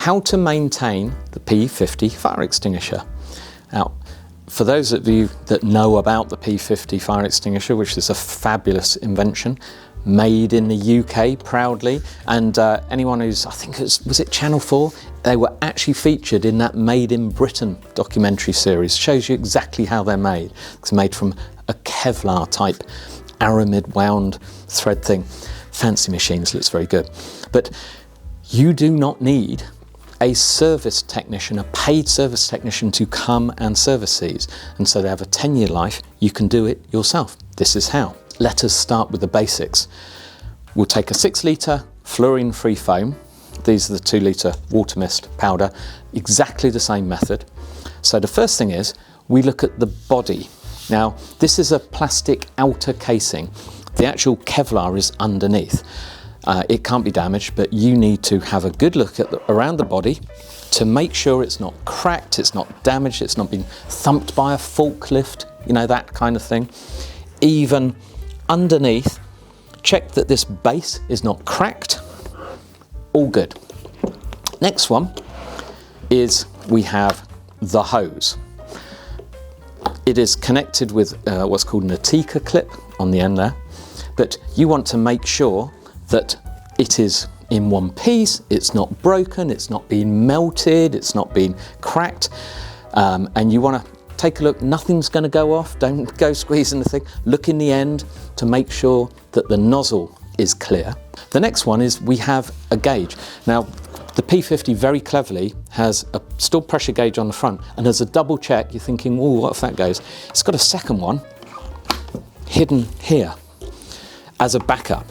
How to maintain the P50 fire extinguisher. Now, for those of you that know about the P50 fire extinguisher, which is a fabulous invention, made in the UK proudly, and anyone who's, I think was it Channel 4? They were actually featured in that Made in Britain documentary series. Shows you exactly how they're made. It's made from a Kevlar type aramid wound thread thing. Fancy machines, looks very good. But you do not need a service technician, a paid service technician, to come and service these. And so they have a 10-year life. You can do it yourself. This is how. Let us start with the basics. We'll take a 6-litre fluorine-free foam. These are the 2-litre water mist powder. Exactly the same method. So the first thing is, we look at the body. Now, this is a plastic outer casing. The actual Kevlar is underneath. It can't be damaged, but you need to have a good look at around the body to make sure it's not cracked, it's not damaged, it's not been thumped by a forklift, you know, that kind of thing. Even underneath, check that this base is not cracked. All good. Next one is we have the hose. It is connected with what's called an Atika clip on the end there, but you want to make sure that it is in one piece, it's not broken, it's not been melted, it's not been cracked, and you want to take a look. Nothing's going to go off, don't go squeezing the thing. Look in the end to make sure that the nozzle is clear. The next one is we have a gauge. Now, the P50 very cleverly has a stored pressure gauge on the front, and as a double check, you're thinking, oh, what if that goes? It's got a second one hidden here as a backup.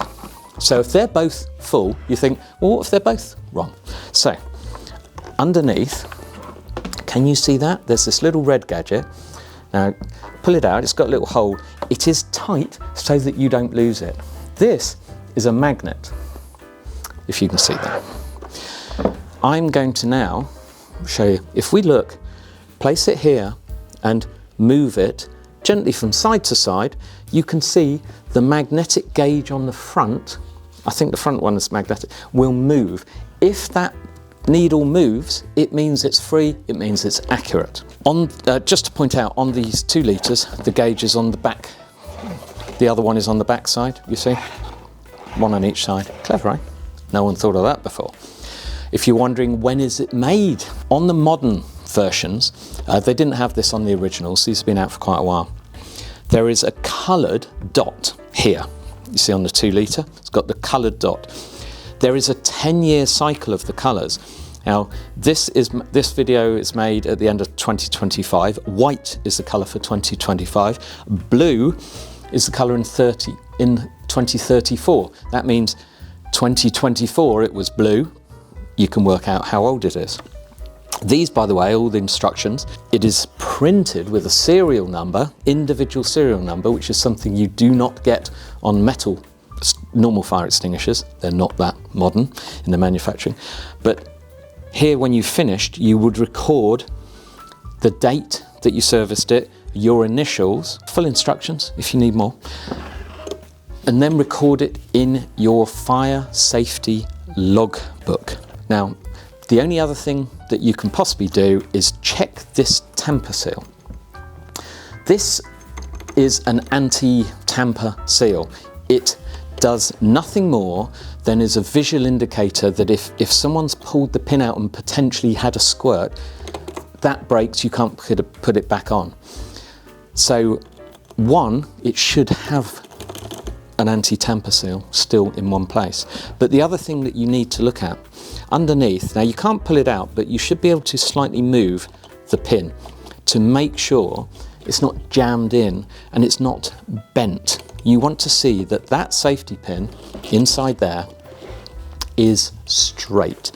So if they're both full, you think, well, what if they're both wrong? So underneath, can you see that? There's this little red gadget. Now, pull it out, it's got a little hole. It is tight so that you don't lose it. This is a magnet, if you can see that. I'm going to now show you, if we look, place it here and move it gently from side to side, you can see the magnetic gauge on the front, I think the front one is magnetic, will move. If that needle moves, it means it's free, it means it's accurate. Just to point out, on these 2 litres, the gauge is on the back. The other one is on the back side, you see? One on each side. Clever, eh? No one thought of that before. If you're wondering, when is it made? On the modern versions, they didn't have this on the originals. These have been out for quite a while. There is a coloured dot here. You see on the 2 litre, it's got the coloured dot. There is a 10-year cycle of the colours. Now, this video is made at the end of 2025. White is the colour for 2025. Blue is the colour in 2034. That means 2024 it was blue. You can work out how old it is. These, by the way, all the instructions, it is printed with a serial number, individual serial number, which is something you do not get on metal normal fire extinguishers. They're not that modern in the manufacturing. But here, when you finished, you would record the date that you serviced it, your initials, full instructions if you need more, and then record it in your fire safety logbook. Now, the only other thing that you can possibly do is check this tamper seal. This is an anti-tamper seal. It does nothing more than is a visual indicator that if someone's pulled the pin out and potentially had a squirt, that breaks, you can't put it back on. So one, it should have an anti-tamper seal still in one place. But the other thing that you need to look at, underneath, now you can't pull it out, but you should be able to slightly move the pin to make sure it's not jammed in and it's not bent. You want to see that that safety pin inside there is straight.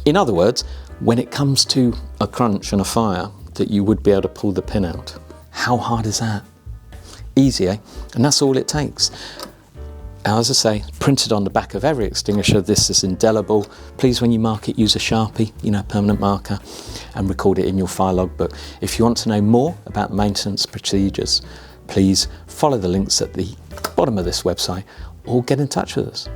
In other words, when it comes to a crunch and a fire, that you would be able to pull the pin out. How hard is that? Easy, eh? And that's all it takes. Now, as I say, printed on the back of every extinguisher, this is indelible. Please, when you mark it, use a Sharpie, permanent marker, and record it in your fire logbook. If you want to know more about maintenance procedures, please follow the links at the bottom of this website or get in touch with us.